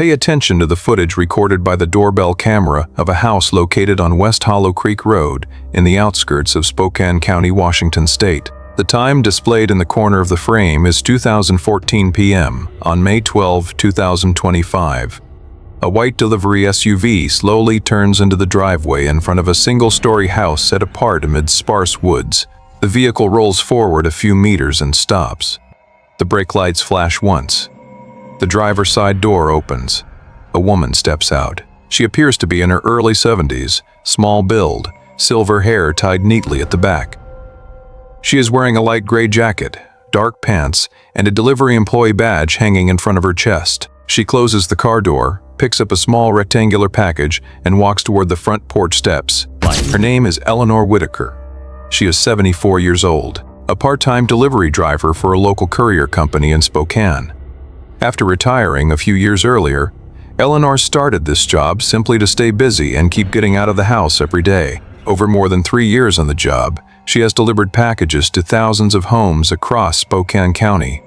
Pay attention to the footage recorded by the doorbell camera of a house located on West Hollow Creek Road in the outskirts of Spokane County, Washington State. The time displayed in the corner of the frame is 2:14 p.m. on May 12, 2025. A white delivery SUV slowly turns into the driveway in front of a single-story house set apart amid sparse woods. The vehicle rolls forward a few meters and stops. The brake lights flash once. The driver's side door opens. A woman steps out. She appears to be in her early 70s, small build, silver hair tied neatly at the back. She is wearing a light gray jacket, dark pants, and a delivery employee badge hanging in front of her chest. She closes the car door, picks up a small rectangular package, and walks toward the front porch steps. Her name is Eleanor Whitaker. She is 74 years old, a part-time delivery driver for a local courier company in Spokane. After retiring a few years earlier, Eleanor started this job simply to stay busy and keep getting out of the house every day. Over more than 3 years on the job, she has delivered packages to thousands of homes across Spokane County.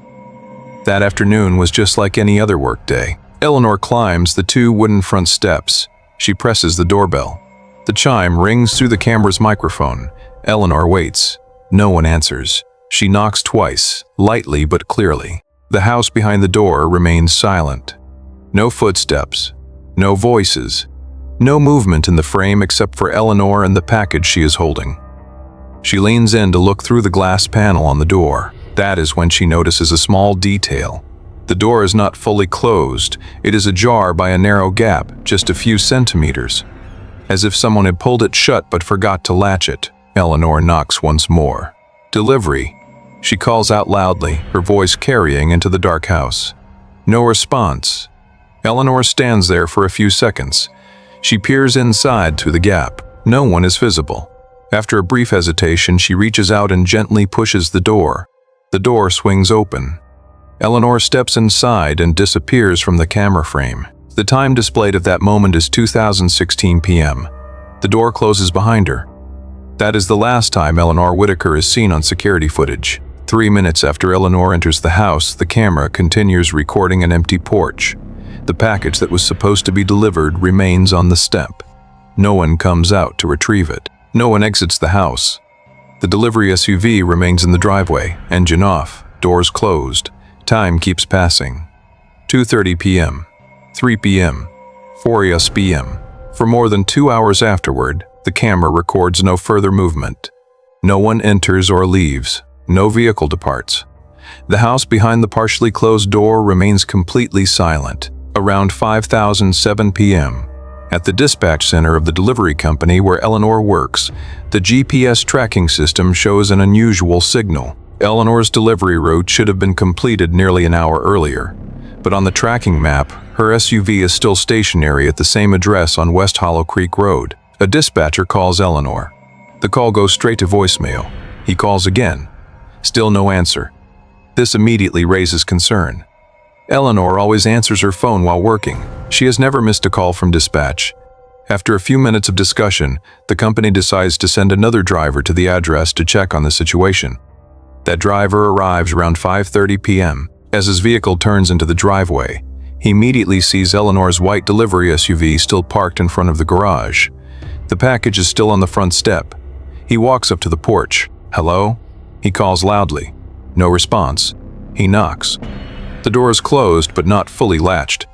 That afternoon was just like any other workday. Eleanor climbs the 2 wooden front steps. She presses the doorbell. The chime rings through the camera's microphone. Eleanor waits. No one answers. She knocks twice, lightly but clearly. The house behind the door remains silent. No footsteps, no voices, no movement in the frame except for Eleanor and the package she is holding. She leans in to look through the glass panel on the door. That is when she notices a small detail. The door is not fully closed. It is ajar by a narrow gap, just a few centimeters. As if someone had pulled it shut but forgot to latch it. Eleanor knocks once more. Delivery. She calls out loudly, her voice carrying into the dark house. No response. Eleanor stands there for a few seconds. She peers inside through the gap. No one is visible. After a brief hesitation, she reaches out and gently pushes the door. The door swings open. Eleanor steps inside and disappears from the camera frame. The time displayed at that moment is 2:16 p.m. The door closes behind her. That is the last time Eleanor Whitaker is seen on security footage. 3 minutes after Eleanor enters the house, the camera continues recording an empty porch. The package that was supposed to be delivered remains on the step. No one comes out to retrieve it. No one exits the house. The delivery SUV remains in the driveway, engine off, doors closed. Time keeps passing. 2:30 p.m., 3 p.m., 4 p.m. For more than 2 hours afterward, the camera records no further movement. No one enters or leaves. No vehicle departs. The house behind the partially closed door remains completely silent. Around 5:07 p.m., at the dispatch center of the delivery company where Eleanor works, the GPS tracking system shows an unusual signal. Eleanor's delivery route should have been completed nearly an hour earlier, but on the tracking map, her SUV is still stationary at the same address on West Hollow Creek Road. A dispatcher calls Eleanor. The call goes straight to voicemail. He calls again. Still no answer. This immediately raises concern. Eleanor always answers her phone while working. She has never missed a call from dispatch. After a few minutes of discussion, the company decides to send another driver to the address to check on the situation. That driver arrives around 5:30 p.m. As his vehicle turns into the driveway, he immediately sees Eleanor's white delivery SUV still parked in front of the garage. The package is still on the front step. He walks up to the porch. "Hello?" He calls loudly. No response. He knocks. The door is closed but not fully latched.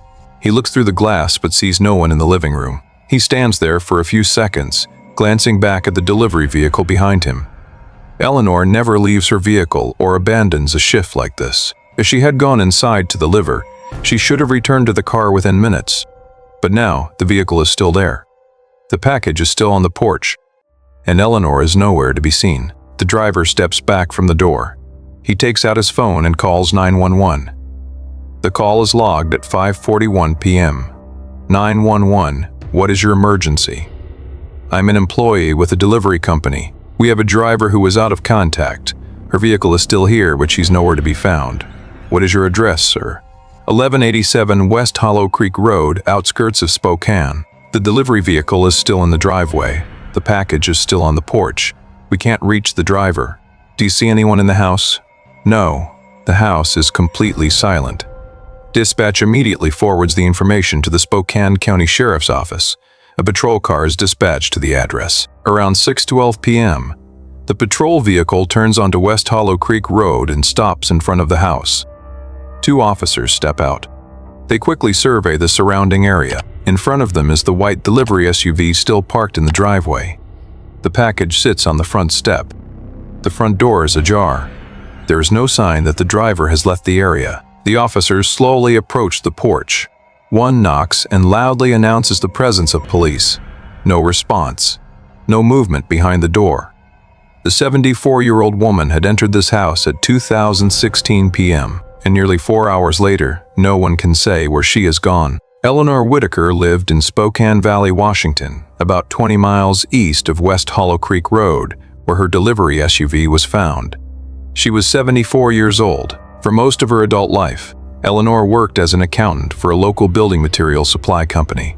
He looks through the glass but sees no one in the living room. He stands there for a few seconds, glancing back at the delivery vehicle behind him. Eleanor never leaves her vehicle or abandons a shift like this. If she had gone inside to deliver, she should have returned to the car within minutes. But now, the vehicle is still there. The package is still on the porch, and Eleanor is nowhere to be seen. The driver steps back from the door. He takes out his phone and calls 911. The call is logged at 5:41 p.m. 911, what is your emergency? I'm an employee with a delivery company. We have a driver who is out of contact. Her vehicle is still here, but she's nowhere to be found. What is your address, sir? 1187 West Hollow Creek Road, outskirts of Spokane. The delivery vehicle is still in the driveway. The package is still on the porch. We can't reach the driver. Do you see anyone in the house? No, the house is completely silent. Dispatch immediately forwards the information to the Spokane County Sheriff's Office. A patrol car is dispatched to the address. Around 6:12 p.m., the patrol vehicle turns onto West Hollow Creek Road and stops in front of the house. 2 officers step out. They quickly survey the surrounding area. In front of them is the white delivery SUV still parked in the driveway. The package sits on the front step. The front door is ajar. There is no sign that the driver has left the area. The officers slowly approach the porch. One knocks and loudly announces the presence of police. No response. No movement behind the door. The 74-year-old woman had entered this house at 2016 p.m., and nearly 4 hours later, no one can say where she has gone. Eleanor Whitaker lived in Spokane Valley, Washington, about 20 miles east of West Hollow Creek Road, where her delivery SUV was found. She was 74 years old. For most of her adult life, Eleanor worked as an accountant for a local building material supply company.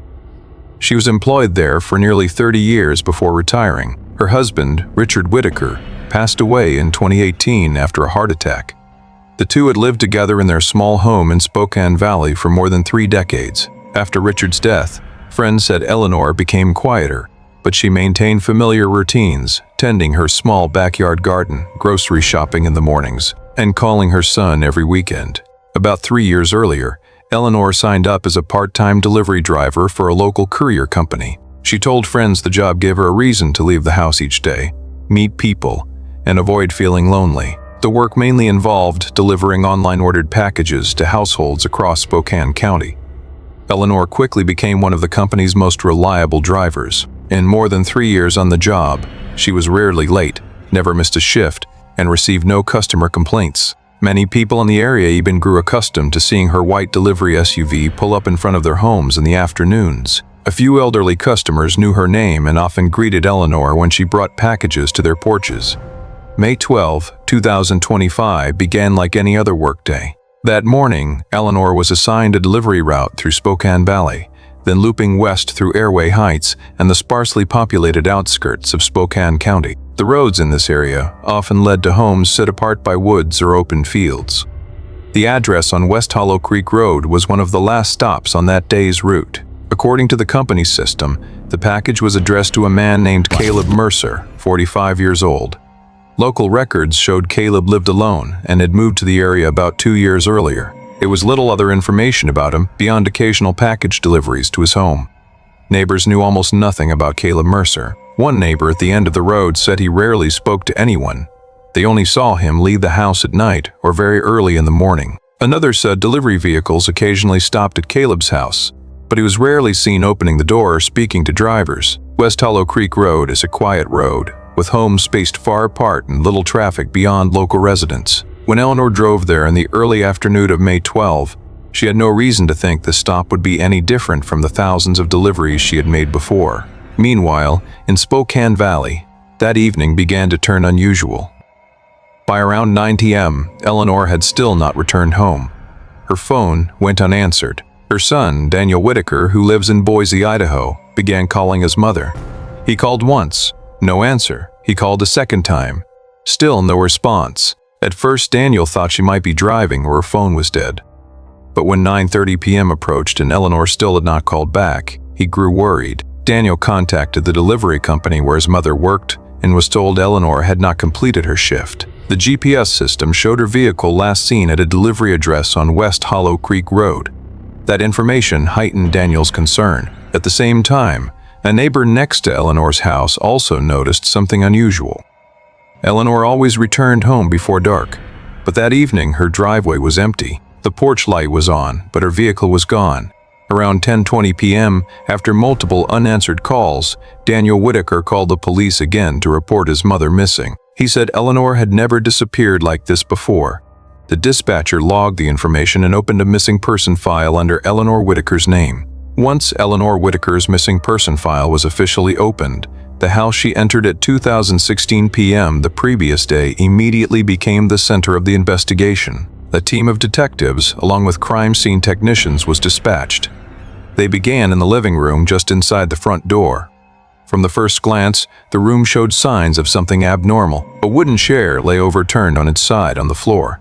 She was employed there for nearly 30 years before retiring. Her husband, Richard Whitaker, passed away in 2018 after a heart attack. The two had lived together in their small home in Spokane Valley for more than 3 decades. After Richard's death, friends said Eleanor became quieter, but she maintained familiar routines, tending her small backyard garden, grocery shopping in the mornings, and calling her son every weekend. About 3 years earlier, Eleanor signed up as a part-time delivery driver for a local courier company. She told friends the job gave her a reason to leave the house each day, meet people, and avoid feeling lonely. The work mainly involved delivering online-ordered packages to households across Spokane County. Eleanor quickly became one of the company's most reliable drivers. In more than 3 years on the job, she was rarely late, never missed a shift, and received no customer complaints. Many people in the area even grew accustomed to seeing her white delivery SUV pull up in front of their homes in the afternoons. A few elderly customers knew her name and often greeted Eleanor when she brought packages to their porches. May 12, 2025 began like any other workday. That morning, Eleanor was assigned a delivery route through Spokane Valley, then looping west through Airway Heights and the sparsely populated outskirts of Spokane County. The roads in this area often led to homes set apart by woods or open fields. The address on West Hollow Creek Road was one of the last stops on that day's route. According to the company's system, the package was addressed to a man named Caleb Mercer, 45 years old. Local records showed Caleb lived alone and had moved to the area about 2 years earlier. There was little other information about him beyond occasional package deliveries to his home. Neighbors knew almost nothing about Caleb Mercer. One neighbor at the end of the road said he rarely spoke to anyone. They only saw him leave the house at night or very early in the morning. Another said delivery vehicles occasionally stopped at Caleb's house, but he was rarely seen opening the door or speaking to drivers. West Hollow Creek Road is a quiet road, with homes spaced far apart and little traffic beyond local residents. When Eleanor drove there in the early afternoon of May 12, she had no reason to think the stop would be any different from the thousands of deliveries she had made before. Meanwhile, in Spokane Valley, that evening began to turn unusual. By around 9 p.m., Eleanor had still not returned home. Her phone went unanswered. Her son, Daniel Whitaker, who lives in Boise, Idaho, began calling his mother. He called once, no answer. He called a second time. Still no response. At first, Daniel thought she might be driving or her phone was dead. But when 9:30 p.m. approached and Eleanor still had not called back, he grew worried. Daniel contacted the delivery company where his mother worked and was told Eleanor had not completed her shift. The GPS system showed her vehicle last seen at a delivery address on West Hollow Creek Road. That information heightened Daniel's concern. At the same time, a neighbor next to Eleanor's house also noticed something unusual. Eleanor always returned home before dark, but that evening her driveway was empty. The porch light was on, but her vehicle was gone. Around 10:20 p.m., after multiple unanswered calls, Daniel Whitaker called the police again to report his mother missing. He said Eleanor had never disappeared like this before. The dispatcher logged the information and opened a missing person file under Eleanor Whitaker's name. Once Eleanor Whitaker's missing person file was officially opened, the house she entered at 2016 p.m. the previous day immediately became the center of the investigation. A team of detectives, along with crime scene technicians, was dispatched. They began in the living room just inside the front door. From the first glance, the room showed signs of something abnormal. A wooden chair lay overturned on its side on the floor.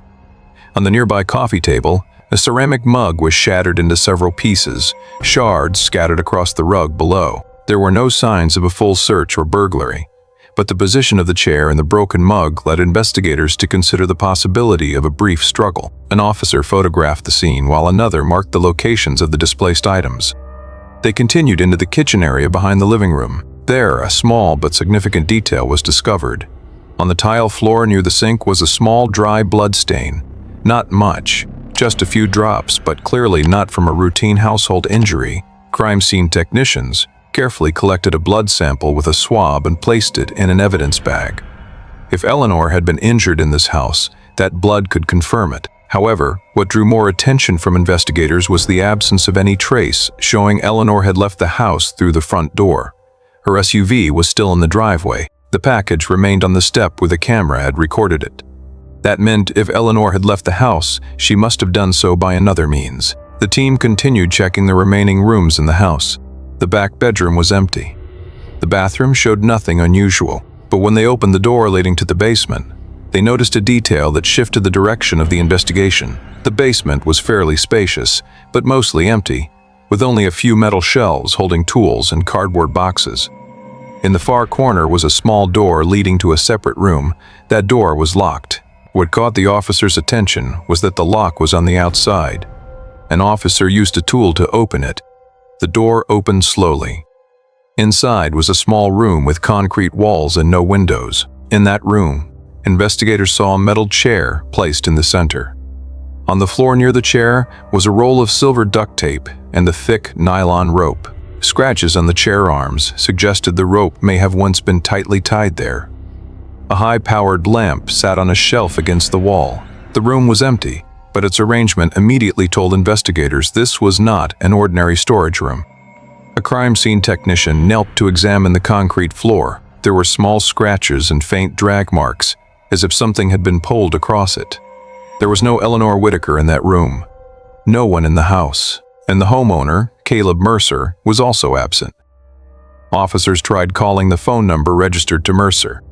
On the nearby coffee table, A ceramic mug was shattered into several pieces, shards scattered across the rug below. There were no signs of a full search or burglary, but the position of the chair and the broken mug led investigators to consider the possibility of a brief struggle. An officer photographed the scene while another marked the locations of the displaced items. They continued into the kitchen area behind the living room. There, a small but significant detail was discovered. On the tile floor near the sink was a small dry blood stain. Not much, just a few drops, but clearly not from a routine household injury. Crime scene technicians carefully collected a blood sample with a swab and placed it in an evidence bag. If Eleanor had been injured in this house, that blood could confirm it. However, what drew more attention from investigators was the absence of any trace showing Eleanor had left the house through the front door. Her SUV was still in the driveway. The package remained on the step where the camera had recorded it. That meant if Eleanor had left the house, she must have done so by another means. The team continued checking the remaining rooms in the house. The back bedroom was empty. The bathroom showed nothing unusual, but when they opened the door leading to the basement, they noticed a detail that shifted the direction of the investigation. The basement was fairly spacious, but mostly empty, with only a few metal shelves holding tools and cardboard boxes. In the far corner was a small door leading to a separate room. That door was locked. What caught the officer's attention was that the lock was on the outside. An officer used a tool to open it. The door opened slowly. Inside was a small room with concrete walls and no windows. In that room, investigators saw a metal chair placed in the center. On the floor near the chair was a roll of silver duct tape and the thick nylon rope. Scratches on the chair arms suggested the rope may have once been tightly tied there. A high-powered lamp sat on a shelf against the wall. The room was empty, but its arrangement immediately told investigators this was not an ordinary storage room. A crime scene technician knelt to examine the concrete floor. There were small scratches and faint drag marks, as if something had been pulled across it. There was no Eleanor Whitaker in that room. No one in the house, and the homeowner, Caleb Mercer, was also absent. Officers tried calling the phone number registered to Mercer.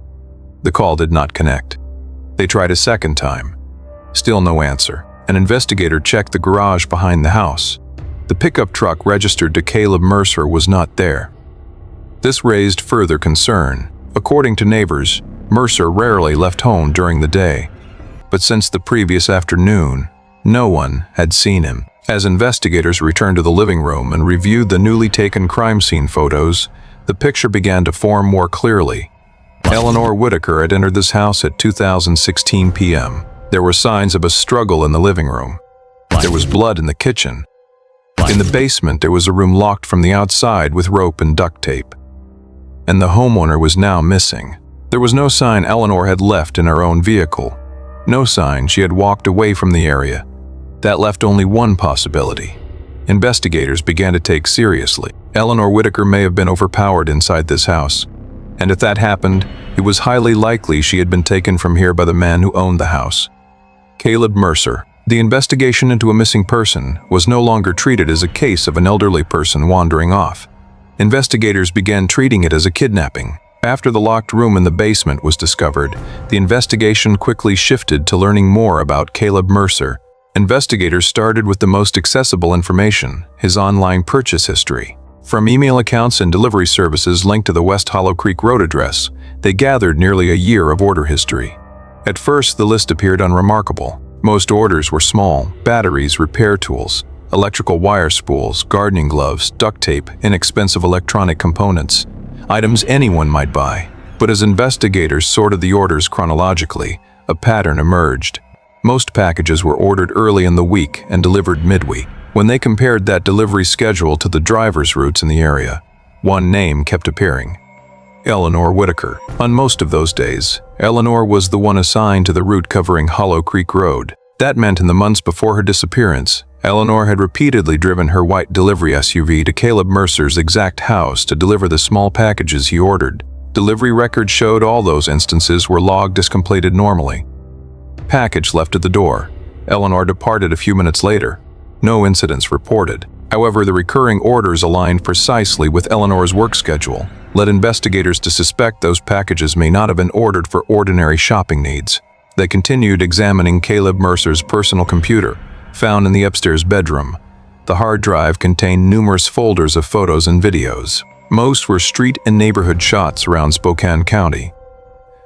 The call did not connect. They tried a second time. Still no answer. An investigator checked the garage behind the house. The pickup truck registered to Caleb Mercer was not there. This raised further concern. According to neighbors, Mercer rarely left home during the day. But since the previous afternoon, no one had seen him. As investigators returned to the living room and reviewed the newly taken crime scene photos, the picture began to form more clearly. Eleanor Whitaker had entered this house at 2:16 p.m. There were signs of a struggle in the living room. There was blood in the kitchen. In the basement, there was a room locked from the outside with rope and duct tape. And the homeowner was now missing. There was no sign Eleanor had left in her own vehicle. No sign she had walked away from the area. That left only one possibility. Investigators began to take seriously. Eleanor Whitaker may have been overpowered inside this house. And if that happened, it was highly likely she had been taken from here by the man who owned the house. Caleb Mercer. The investigation into a missing person was no longer treated as a case of an elderly person wandering off. Investigators began treating it as a kidnapping. After the locked room in the basement was discovered, the investigation quickly shifted to learning more about Caleb Mercer. Investigators started with the most accessible information, his online purchase history. From email accounts and delivery services linked to the West Hollow Creek Road address, they gathered nearly a year of order history. At first, the list appeared unremarkable. Most orders were small: batteries, repair tools, electrical wire spools, gardening gloves, duct tape, inexpensive electronic components, items anyone might buy. But as investigators sorted the orders chronologically, a pattern emerged. Most packages were ordered early in the week and delivered midweek. When they compared that delivery schedule to the driver's routes in the area, one name kept appearing: Eleanor Whitaker. On most of those days, Eleanor was the one assigned to the route covering Hollow Creek Road. That meant in the months before her disappearance, Eleanor had repeatedly driven her white delivery SUV to Caleb Mercer's exact house to deliver the small packages he ordered. Delivery records showed all those instances were logged as completed normally. Package left at the door. Eleanor departed a few minutes later. No incidents reported. However, the recurring orders aligned precisely with Eleanor's work schedule, led investigators to suspect those packages may not have been ordered for ordinary shopping needs. They continued examining Caleb Mercer's personal computer, found in the upstairs bedroom. The hard drive contained numerous folders of photos and videos. Most were street and neighborhood shots around Spokane County.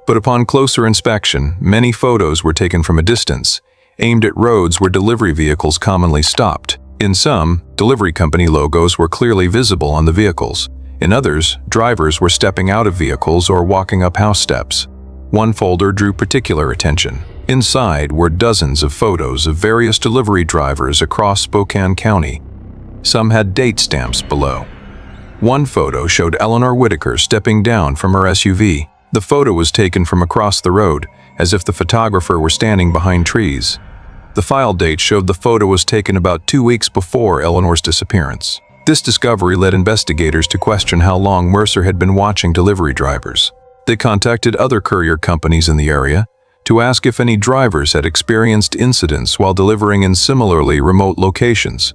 But upon closer inspection, many photos were taken from a distance, aimed at roads where delivery vehicles commonly stopped. In some, delivery company logos were clearly visible on the vehicles. In others, drivers were stepping out of vehicles or walking up house steps. One folder drew particular attention. Inside were dozens of photos of various delivery drivers across Spokane County. Some had date stamps below. One photo showed Eleanor Whitaker stepping down from her SUV. The photo was taken from across the road, as if the photographer were standing behind trees. The file date showed the photo was taken about 2 weeks before Eleanor's disappearance. This discovery led investigators to question how long Mercer had been watching delivery drivers. They contacted other courier companies in the area to ask if any drivers had experienced incidents while delivering in similarly remote locations.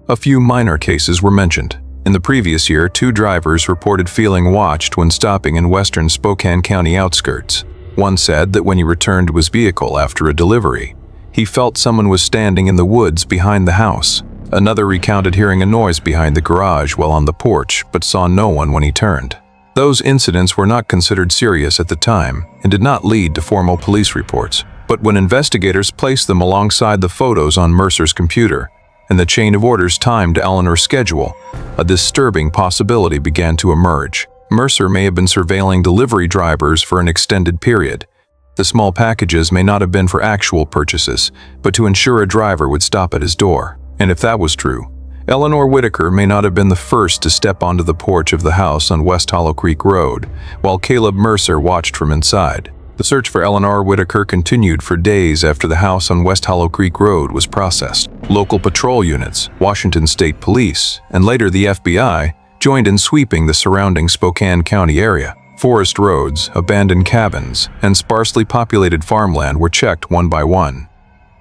A few minor cases were mentioned. In the previous year, 2 drivers reported feeling watched when stopping in western Spokane County outskirts. One said that when he returned to his vehicle after a delivery, he felt someone was standing in the woods behind the house. Another recounted hearing a noise behind the garage while on the porch, but saw no one when he turned. Those incidents were not considered serious at the time and did not lead to formal police reports. But when investigators placed them alongside the photos on Mercer's computer and the chain of orders timed to Eleanor's schedule, a disturbing possibility began to emerge. Mercer may have been surveilling delivery drivers for an extended period. The small packages may not have been for actual purchases, but to ensure a driver would stop at his door. And if that was true, Eleanor Whitaker may not have been the first to step onto the porch of the house on West Hollow Creek Road, while Caleb Mercer watched from inside. The search for Eleanor Whitaker continued for days after the house on West Hollow Creek Road was processed. Local patrol units, Washington State Police, and later the FBI joined in sweeping the surrounding Spokane County area. Forest roads, abandoned cabins, and sparsely populated farmland were checked one by one.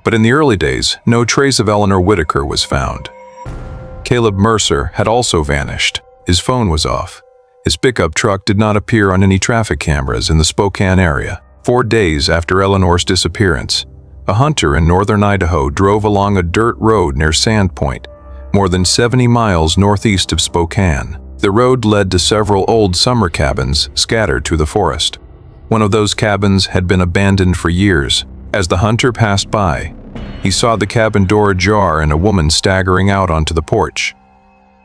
But in the early days, no trace of Eleanor Whitaker was found. Caleb Mercer had also vanished. His phone was off. His pickup truck did not appear on any traffic cameras in the Spokane area. 4 days after Eleanor's disappearance, a hunter in northern Idaho drove along a dirt road near Sandpoint, more than 70 miles northeast of Spokane. The road led to several old summer cabins scattered through the forest. One of those cabins had been abandoned for years. As the hunter passed by, he saw the cabin door ajar and a woman staggering out onto the porch.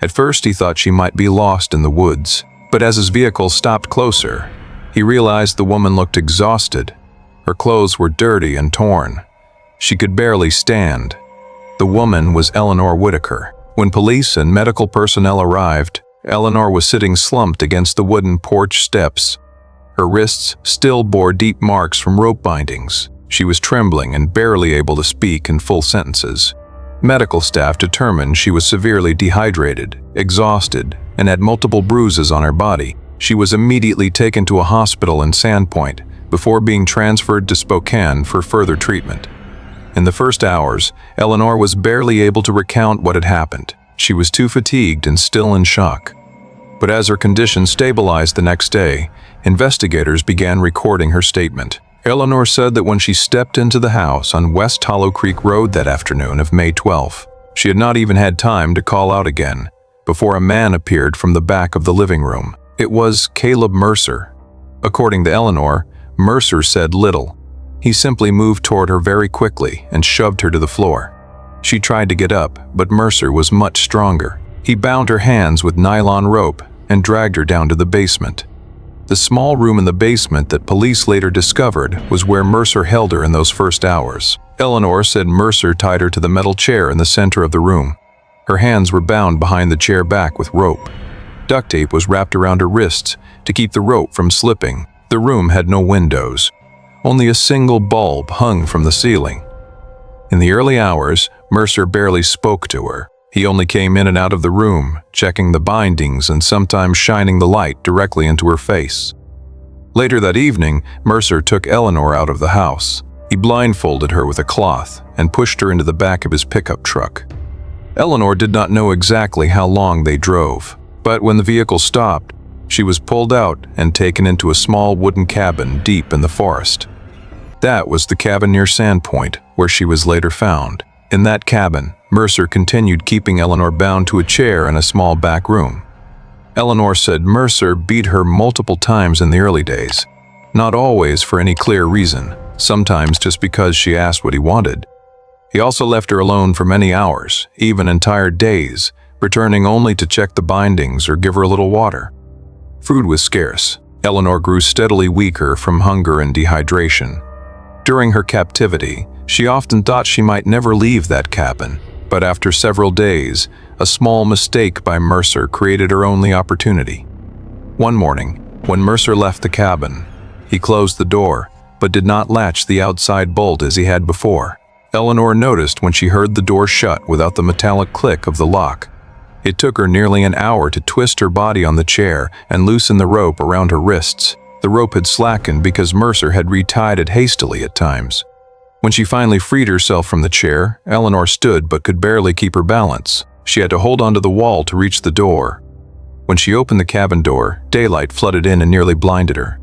At first, he thought she might be lost in the woods, but as his vehicle stopped closer, he realized the woman looked exhausted. Her clothes were dirty and torn. She could barely stand. The woman was Eleanor Whitaker. When police and medical personnel arrived, Eleanor was sitting slumped against the wooden porch steps. Her wrists still bore deep marks from rope bindings. She was trembling and barely able to speak in full sentences. Medical staff determined she was severely dehydrated, exhausted, and had multiple bruises on her body. She was immediately taken to a hospital in Sandpoint before being transferred to Spokane for further treatment. In the first hours, Eleanor was barely able to recount what had happened. She was too fatigued and still in shock. But as her condition stabilized the next day, investigators began recording her statement. Eleanor said that when she stepped into the house on West Hollow Creek Road that afternoon of May 12th, she had not even had time to call out again before a man appeared from the back of the living room. It was Caleb Mercer. According to Eleanor, Mercer said little. He simply moved toward her very quickly and shoved her to the floor. She tried to get up, but Mercer was much stronger. He bound her hands with nylon rope and dragged her down to the basement. The small room in the basement that police later discovered was where Mercer held her in those first hours. Eleanor said Mercer tied her to the metal chair in the center of the room. Her hands were bound behind the chair back with rope. Duct tape was wrapped around her wrists to keep the rope from slipping. The room had no windows. Only a single bulb hung from the ceiling. In the early hours, Mercer barely spoke to her. He only came in and out of the room, checking the bindings and sometimes shining the light directly into her face. Later that evening, Mercer took Eleanor out of the house. He blindfolded her with a cloth and pushed her into the back of his pickup truck. Eleanor did not know exactly how long they drove, but when the vehicle stopped, she was pulled out and taken into a small wooden cabin deep in the forest. That was the cabin near Sandpoint, where she was later found. In that cabin, Mercer continued keeping Eleanor bound to a chair in a small back room. Eleanor said Mercer beat her multiple times in the early days, not always for any clear reason, sometimes just because she asked what he wanted. He also left her alone for many hours, even entire days, returning only to check the bindings or give her a little water. Food was scarce. Eleanor grew steadily weaker from hunger and dehydration. During her captivity, she often thought she might never leave that cabin, but after several days, a small mistake by Mercer created her only opportunity. One morning, when Mercer left the cabin, he closed the door, but did not latch the outside bolt as he had before. Eleanor noticed when she heard the door shut without the metallic click of the lock. It took her nearly an hour to twist her body on the chair and loosen the rope around her wrists. The rope had slackened because Mercer had retied it hastily at times. When she finally freed herself from the chair, Eleanor stood but could barely keep her balance. She had to hold onto the wall to reach the door. When she opened the cabin door, daylight flooded in and nearly blinded her.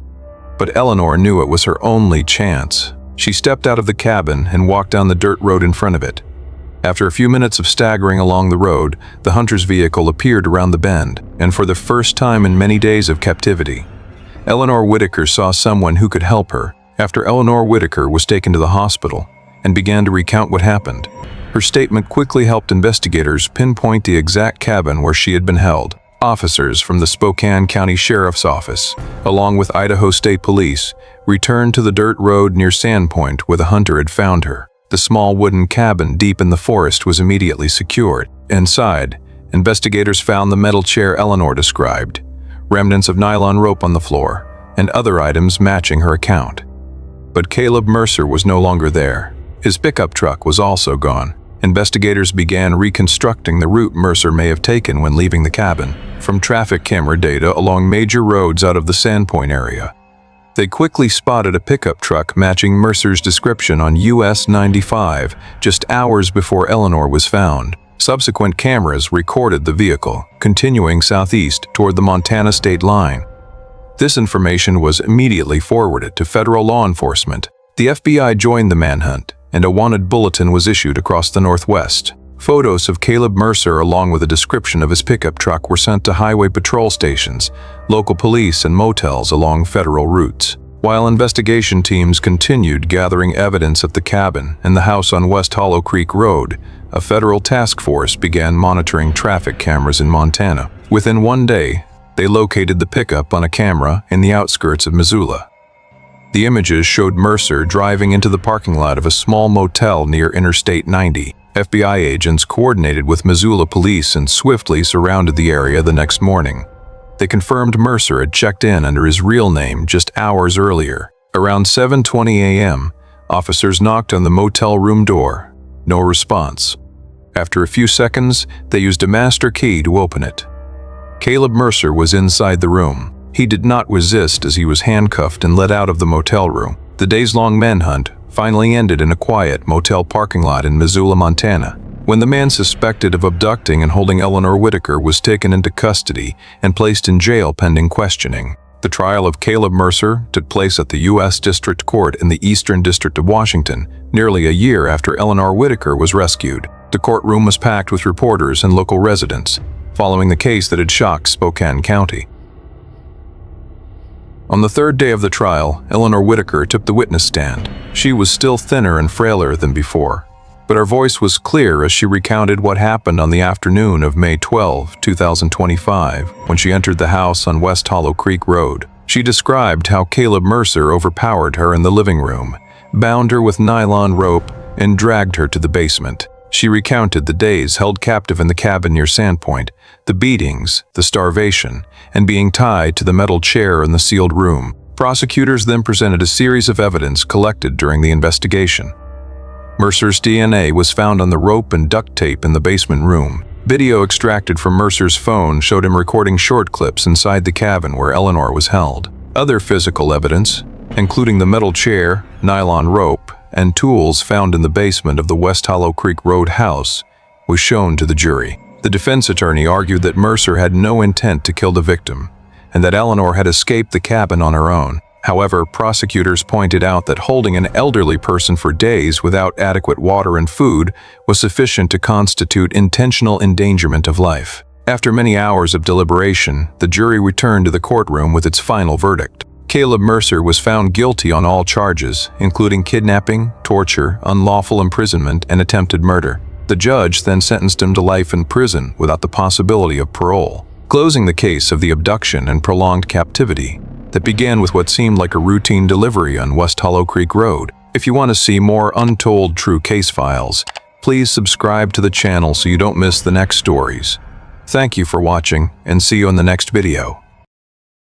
But Eleanor knew it was her only chance. She stepped out of the cabin and walked down the dirt road in front of it. After a few minutes of staggering along the road, the hunter's vehicle appeared around the bend, and for the first time in many days of captivity, Eleanor Whitaker saw someone who could help her. After Eleanor Whitaker was taken to the hospital and began to recount what happened, her statement quickly helped investigators pinpoint the exact cabin where she had been held. Officers from the Spokane County Sheriff's Office, along with Idaho State Police, returned to the dirt road near Sandpoint where the hunter had found her. The small wooden cabin deep in the forest was immediately secured. Inside, investigators found the metal chair Eleanor described, remnants of nylon rope on the floor, and other items matching her account. But Caleb Mercer was no longer there. His pickup truck was also gone. Investigators began reconstructing the route Mercer may have taken when leaving the cabin, from traffic camera data along major roads out of the Sandpoint area. They quickly spotted a pickup truck matching Mercer's description on US 95 just hours before Eleanor was found. Subsequent cameras recorded the vehicle, continuing southeast toward the Montana state line. This information was immediately forwarded to federal law enforcement. The FBI joined the manhunt, and a wanted bulletin was issued across the Northwest. Photos of Caleb Mercer along with a description of his pickup truck were sent to highway patrol stations, local police, and motels along federal routes. While investigation teams continued gathering evidence at the cabin and the house on West Hollow Creek Road, a federal task force began monitoring traffic cameras in Montana. Within one day, they located the pickup on a camera in the outskirts of Missoula. The images showed Mercer driving into the parking lot of a small motel near Interstate 90. FBI agents coordinated with Missoula police and swiftly surrounded the area the next morning. They confirmed Mercer had checked in under his real name just hours earlier. Around 7:20 a.m., officers knocked on the motel room door. No response. After a few seconds, they used a master key to open it. Caleb Mercer was inside the room. He did not resist as he was handcuffed and led out of the motel room. The days-long manhunt finally ended in a quiet motel parking lot in Missoula, Montana, when the man suspected of abducting and holding Eleanor Whitaker was taken into custody and placed in jail pending questioning. The trial of Caleb Mercer took place at the U.S. District Court in the Eastern District of Washington, nearly a year after Eleanor Whitaker was rescued. The courtroom was packed with reporters and local residents, following the case that had shocked Spokane County. On the third day of the trial, Eleanor Whitaker took the witness stand. She was still thinner and frailer than before, but her voice was clear as she recounted what happened on the afternoon of May 12, 2025, when she entered the house on West Hollow Creek Road. She described how Caleb Mercer overpowered her in the living room, bound her with nylon rope, and dragged her to the basement. She recounted the days held captive in the cabin near Sandpoint, the beatings, the starvation, and being tied to the metal chair in the sealed room. Prosecutors then presented a series of evidence collected during the investigation. Mercer's DNA was found on the rope and duct tape in the basement room. Video extracted from Mercer's phone showed him recording short clips inside the cabin where Eleanor was held. Other physical evidence, including the metal chair, nylon rope, and tools found in the basement of the West Hollow Creek Road house, was shown to the jury. The defense attorney argued that Mercer had no intent to kill the victim, and that Eleanor had escaped the cabin on her own. However, prosecutors pointed out that holding an elderly person for days without adequate water and food was sufficient to constitute intentional endangerment of life. After many hours of deliberation, the jury returned to the courtroom with its final verdict. Caleb Mercer was found guilty on all charges, including kidnapping, torture, unlawful imprisonment, and attempted murder. The judge then sentenced him to life in prison without the possibility of parole, closing the case of the abduction and prolonged captivity that began with what seemed like a routine delivery on West Hollow Creek Road. If you want to see more untold true case files, please subscribe to the channel so you don't miss the next stories. Thank you for watching, and see you in the next video.